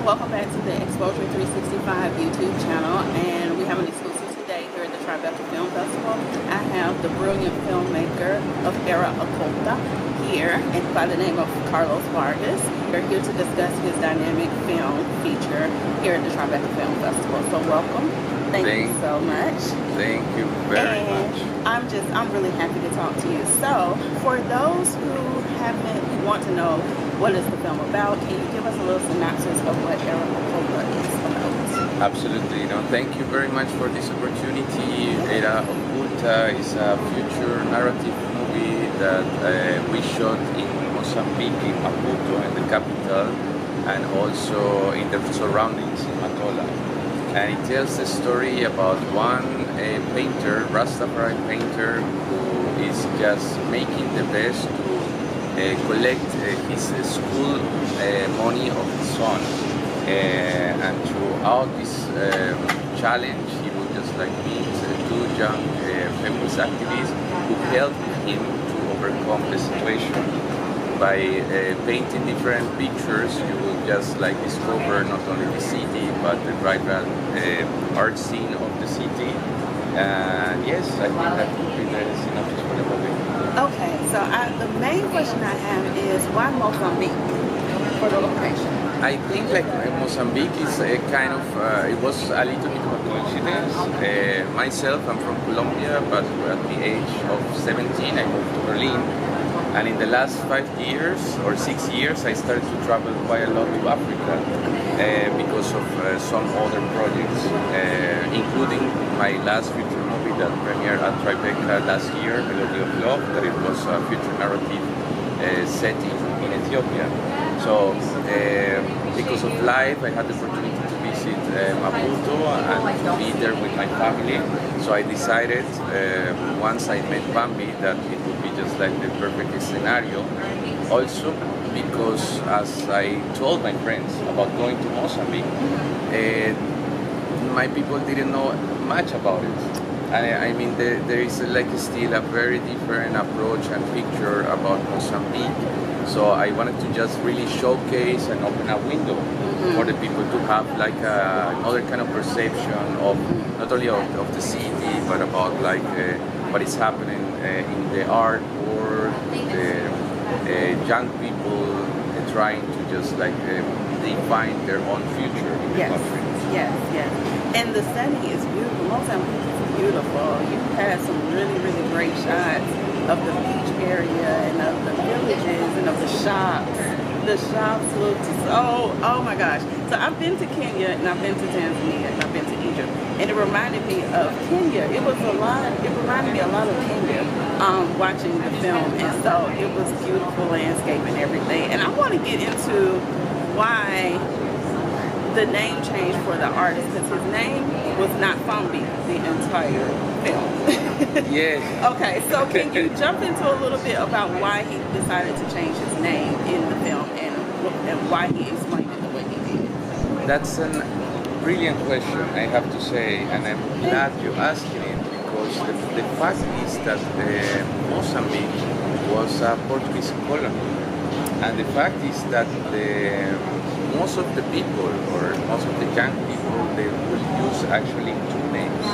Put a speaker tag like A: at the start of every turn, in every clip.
A: welcome back to the Exposure 365 YouTube channel, and we have an exclusive today here at the Tribeca Film Festival. I have the brilliant filmmaker of Era Occulta here, and by the name of Carlos Vargas. We're here to discuss his dynamic film feature here at the Tribeca Film Festival. So welcome. Thank you so much.
B: Thank you very much.
A: I'm really happy to talk to you. So for those who want to know what is the film about, can you give us a little synopsis of what Era Occulta is about?
B: Absolutely. Thank you very much for this opportunity. Era Occulta is a future narrative movie that we shot in Mozambique, in Maputo, in the capital, and also in the surroundings in Matola. And it tells the story about one painter, Rastafari painter, who is just making the best to collect his school money of his son. And throughout this challenge, he would just meet two young feminist activists who helped him to overcome the situation. By painting different pictures, you will just discover not only the city but the vibrant art scene of the city. And yes, I think that would be the synopsis for the movie.
A: Okay, so the main question I have is why Mozambique for the location?
B: I think Mozambique is a kind of, it was a little bit of a coincidence. Myself, I'm from Colombia, but at the age of 17 I moved to Berlin. And in the last 5 years or 6 years, I started to travel quite a lot to Africa because of some other projects, including my last feature movie that premiered at Tribeca last year, Melody of Love, that it was a feature narrative set in Ethiopia. So because of life, I had the opportunity to visit Maputo and to be there with my family. So I decided, once I met Bambi, that it would be just the perfect scenario. Also because as I told my friends about going to Mozambique, my people didn't know much about it. I mean, there is still a very different approach and picture about Mozambique. So I wanted to just really showcase and open a window for the people to have another kind of perception of not only of the city, but about what is happening in the art world, the young people trying to just define their own future in the country.
A: Yes. And the setting is beautiful. Mozambique is beautiful. You had some really, really great shots of the beach area and of the villages and of the shops. The shops look so, oh my gosh. So I've been to Kenya and I've been to Tanzania and I've been to Egypt. And it reminded me of Kenya. It reminded me a lot of Kenya watching the film. And so it was beautiful landscape and everything. And I want to get into why the name change for the artist, because his name was not Fambi the entire film.
B: Yeah.
A: Okay, so can you jump into a little bit about why he decided to change his name in the film and why he explained it the way he did?
B: That's a brilliant question, I have to say, and I'm glad you're asking it, because the fact is that Mozambique was a Portuguese colony, and the fact is that most of the people, or most of the young people, they will use actually two names.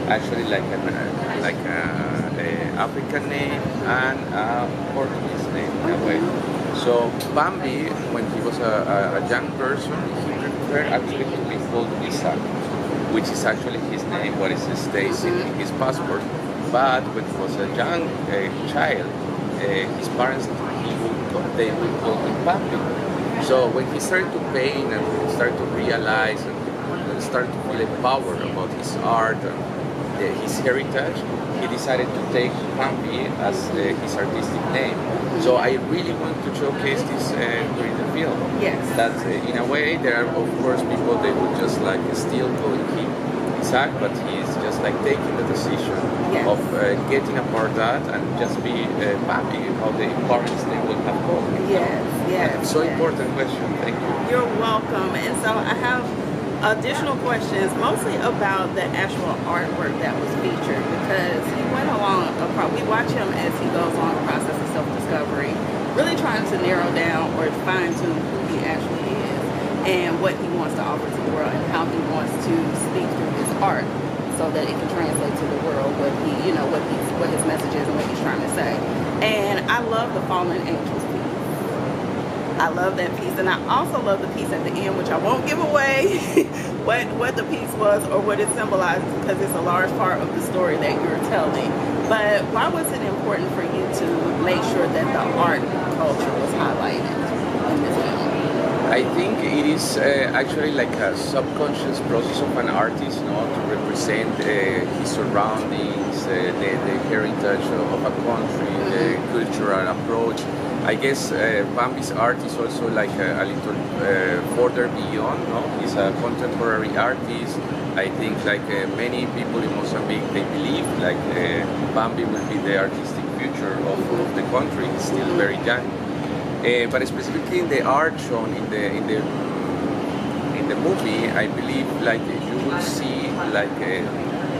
B: Actually a African name and a Portuguese name in a way. So Bambi, when he was a young person, he preferred actually to be called Isaac, which is actually his name, what it stays in his passport. But when he was a young child, his parents, they would call him Bambi. So when he started to paint and he started to realize and started to feel empowered about his art and his heritage, he decided to take Bambi as his artistic name. So I really want to showcase this during the film.
A: Yes.
B: That in a way, there are of course people they would just still call him Isaac, but he's just taking the decision of getting apart that and just be Bambi, how the parents they would have called him.
A: Yes.
B: So important question. Thank you.
A: You're welcome. And so I have additional questions, mostly about the actual artwork that was featured, because he went along. We watch him as he goes on the process of self-discovery, really trying to narrow down or fine-tune who he actually is. and what he wants to offer to the world and how he wants to speak through his art so that it can translate to the world what he, you know, what his message is and what he's trying to say. And I love the Fallen Angels piece. I love that piece, and I also love the piece at the end, which I won't give away what the piece was or what it symbolizes, because it's a large part of the story that you're telling. But why was it important for you to make sure that the art culture was highlighted in this film?
B: I think it is actually like a subconscious process of an artist, you know, to represent his surroundings, the heritage of a country, the cultural approach. I guess Bambi's art is also like a little further beyond, no? He's a contemporary artist. I think like many people in Mozambique, they believe like Bambi will be the artistic future of the country. He's still very young. But specifically in the art shown in the movie, I believe like you will see like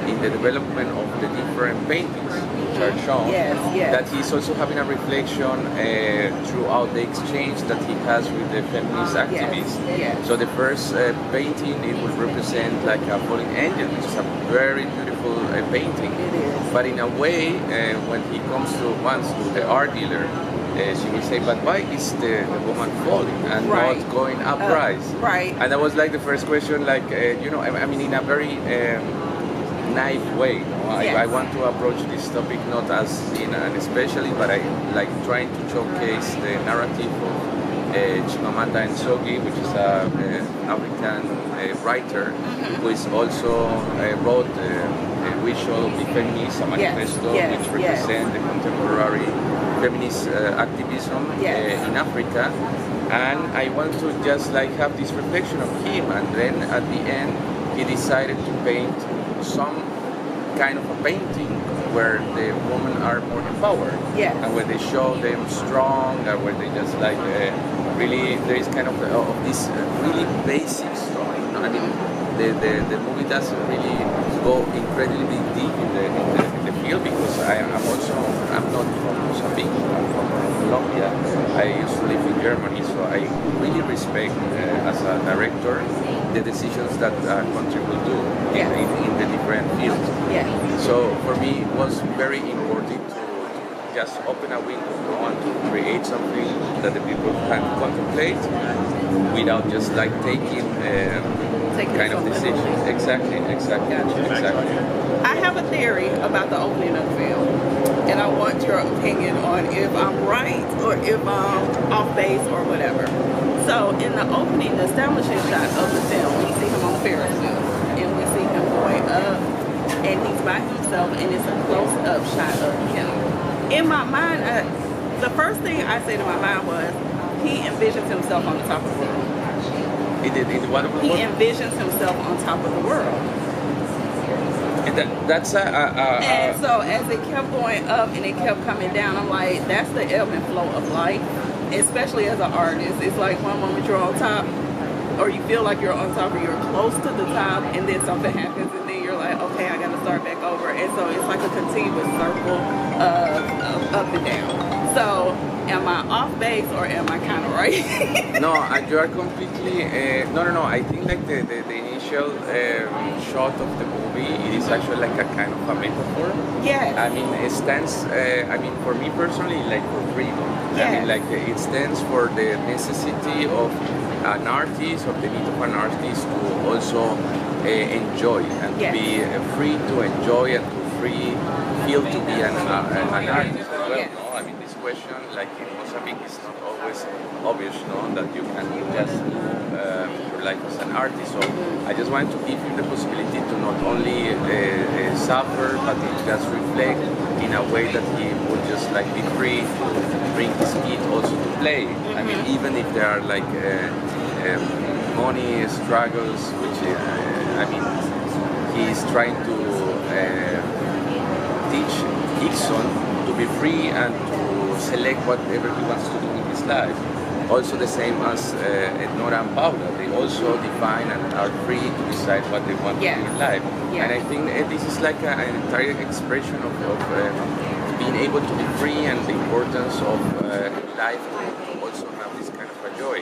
B: in the development of the different paintings which are shown, that he's also having a reflection throughout the exchange that he has with the feminist activists. So the first painting, it will represent like a fallen angel, which is a very beautiful painting.
A: It is.
B: But in a way, when he comes to the art dealer, she will say, but why is the woman falling and not going upright? And that was like the first question, like, you know, I mean, in a very naive way. You know? I want to approach this topic not as in an specialist, but I like trying to showcase the narrative of Chimamanda Ngozi, which is an African writer who is also wrote We Shall Be Feminist, a manifesto which represents the contemporary feminist activism in Africa. And I want to just like have this reflection of him, and then at the end he decided to paint some kind of a painting where the women are more empowered, and where they show them strong, and where they just like really there is kind of this really basic story. You know? I mean, the movie doesn't really go incredibly deep in the field, because I'm not from Mozambique, I'm from Colombia. I used to live in Germany, so I really respect as a director the decisions that a country will do in the different fields. So for me, it was very important to just open a window and to create something that the people can contemplate without just like taking kind of decisions. Exactly.
A: I have a theory about the opening of the film, and I want your opinion on if I'm right or if I'm off base or whatever. So in the opening, the establishing shot of the film, we see him on Ferris wheel, and we see him going up, and he's by himself, and it's a close-up shot of him. In my mind, the first thing I said in my mind was, he envisions himself on the top of the world.
B: He
A: envisions himself on top of the world.
B: And
A: and so as it kept going up and it kept coming down, I'm like, that's the ebb and flow of life, especially as an artist. It's like one moment you're on top, or you feel like you're on top, or you're close to the top, and then something happens, and then you're like, okay, I gotta start back over. And so it's like a continuous circle of up and down. So am I off base or am I kind of right?
B: No, you are completely. No. I think like the initial shot of the movie, it is actually like a kind of a metaphor.
A: Yes.
B: I mean, it stands. I mean, for me personally, like for freedom.
A: Yes.
B: I mean, like it stands for the necessity of an artist, or the need of an artist to also enjoy and to be free to enjoy and to feel to be an artist as well. No? I mean, this question, like in Mozambique, is not always obvious, no? That you can just your life as an artist. So I just wanted to give him the possibility to not only suffer, but to just reflect in a way that he would just like be free to bring his kid also to play. I mean, even if there are like money struggles, which I mean, he's trying to teach Ixon to be free and to select whatever he wants to do in his life. Also the same as Nora and Paula, they also define and are free to decide what they want to do in life. And I think this is like an entire expression of being able to be free, and the importance of life to also have this kind of a joy.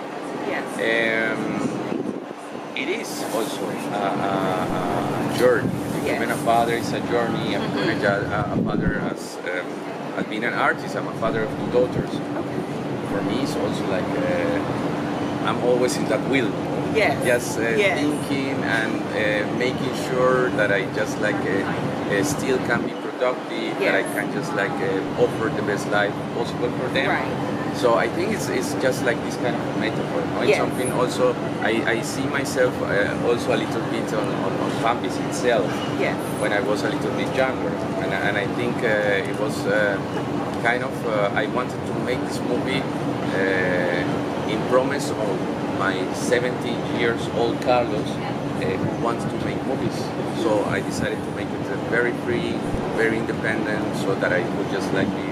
B: a journey.
A: Yes.
B: Being a father is a journey. I'm a father as being an artist. I'm a father of two daughters.
A: Okay.
B: For me, it's also like I'm always in that wheel.
A: Yes.
B: Just thinking and making sure that I just like still can be productive, that I can just like offer the best life possible for them.
A: Right.
B: So I think it's just like this kind of metaphor. No? It's something also I see myself also a little bit on Bambi's itself.
A: Yes.
B: When I was a little bit younger, and I think it was kind of I wanted to make this movie in promise of my 70 years old Carlos who wants to make movies. So I decided to make it very free, very independent, so that I could just like be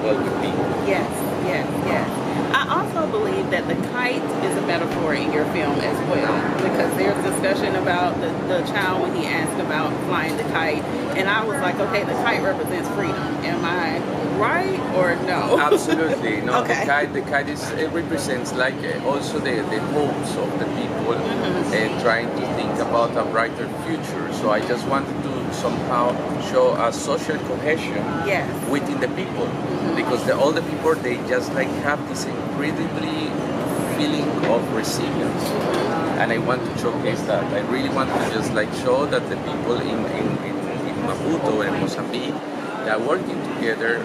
B: well with me.
A: Yes, yes, yes. I also believe that the kite is a metaphor in your film as well, because there's discussion about the child when he asked about flying the kite, and I was like, okay, the kite represents freedom. Am I right or no?
B: Absolutely, no.
A: Okay.
B: The kite is it represents like also the hopes of the people and trying to think about a brighter future. So I just wanted to somehow show a social cohesion within the people, because all the people, they just like have this incredibly feeling of resilience, and I want to showcase that. I really want to just like show that the people in Maputo and Mozambique, they are working together,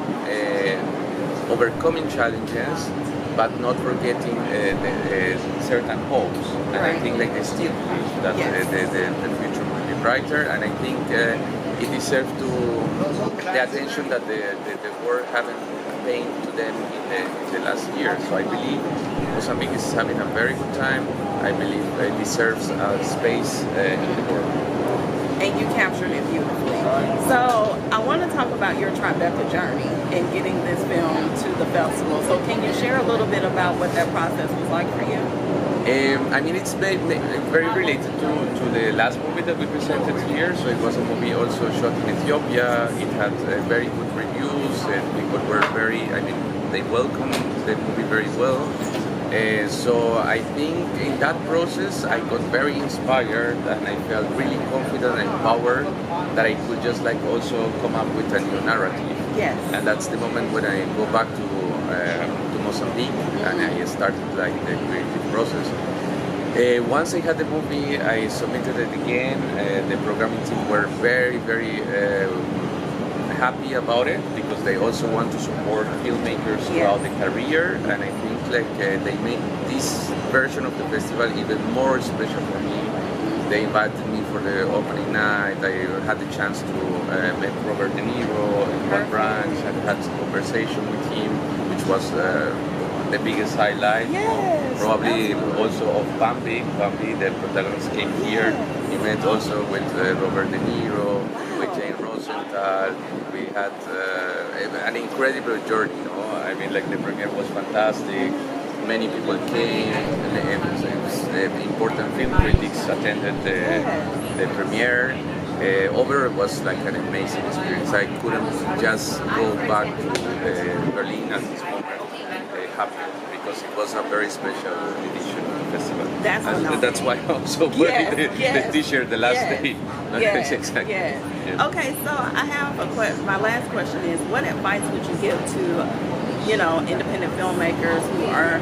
B: overcoming challenges, but not forgetting certain hopes. And I think like they still believe that the future will be brighter, and I think it deserves to the attention that the world haven't paid to them in the last year. So I believe Mozambique is having a very good time. I believe it deserves a space in the world.
A: And you captured it beautifully. So I want to talk about your Tribeca journey and getting this film to the festival. So can you share a little bit about what that process was like for you?
B: I mean, it's very related to the last movie that we presented here. So it was a movie also shot in Ethiopia. It had very good reviews, and people were they welcomed the movie very well. So I think in that process I got very inspired, and I felt really confident and empowered that I could just like also come up with a new narrative.
A: Yes.
B: And that's the moment when I go back to Mozambique and I started like the creative process. Once I had the movie, I submitted it again. The programming team were very happy about it, because they also want to support filmmakers throughout the career, and I think like they made this version of the festival even more special for me. They invited me for the opening night. I had the chance to meet Robert De Niro in one branch and had some conversation with him, which was the biggest highlight.
A: Yes,
B: Probably
A: absolutely.
B: also of Bambi. Bambi, the protagonist, came here. He met also with Robert De Niro, with Jane Rosenthal. We had an incredible journey, you know. I mean, like the premiere was fantastic. Many people came. Important film critics attended the premiere. Overall, it was like an amazing experience. I couldn't just go back to Berlin at this moment happy, because it was a very special edition of the festival. That's why I also wearing the t-shirt the last day.
A: Yes,
B: Exactly.
A: yes.
B: Yes.
A: Okay, so I have my last question is, what advice would you give to, independent filmmakers who are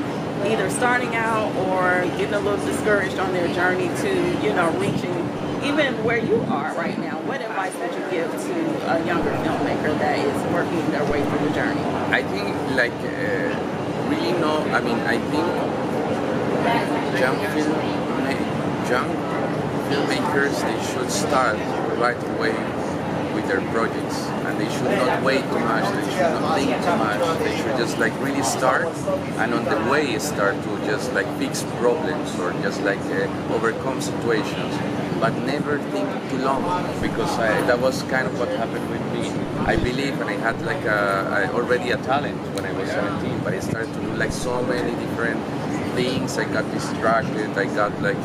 A: either starting out or getting a little discouraged on their journey to, reaching even where you are right now? What advice would you give to a younger filmmaker that is working their way through the journey?
B: I think like I think young filmmakers, they should start right away with their projects, and they should not wait too much, they should not think too much, they should just like really start, and on the way start to just like fix problems or just like overcome situations, but never think too long, because that was kind of what happened with me. I believe, and I had like already a talent when I was 17, but I started to do like so many different things. I got distracted. I got like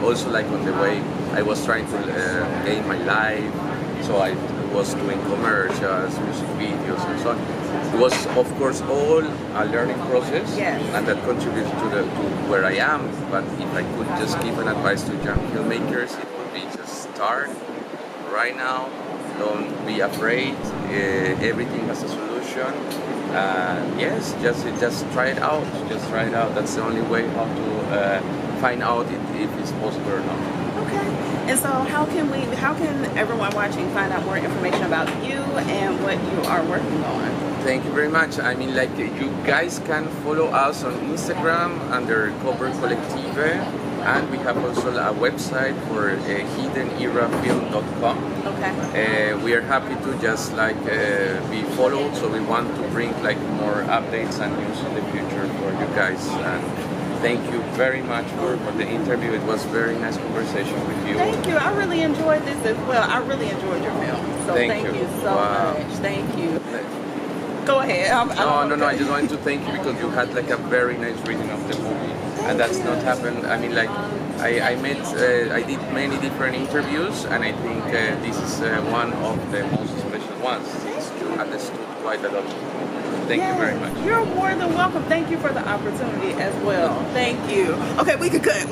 B: also like on the way I was trying to gain my life, so I was doing commercials, music videos, and so on. It was, of course, all a learning process, and that contributed to where I am. But if I could just give an advice to young filmmakers, it would start right now. Don't be afraid. Everything has a solution. Yes, just try it out. Just try it out. That's the only way how to find out if it's possible or not.
A: Okay. And so how can everyone watching find out more information about you and what you are working on?
B: Thank you very much. I mean, like, you guys can follow us on Instagram under Cover Collective, and we have also a website for hiddenerafilm.com.
A: Okay.
B: We are happy to just be followed, so we want to bring like more updates and news in the future for you guys. And thank you very much for the interview. It was very nice conversation with you.
A: Thank you. I really enjoyed this as well. I really enjoyed your film. So thank you so much. Thank you. Go ahead.
B: No. I just wanted to thank you because you had like a very nice reading of the movie, and that's not happened. I mean, like, I did many different interviews, and I think this is one of the most special ones since you understood quite a lot. Thank you very much.
A: You're more than welcome. Thank you for the opportunity as well. Thank you. Okay, we could cut.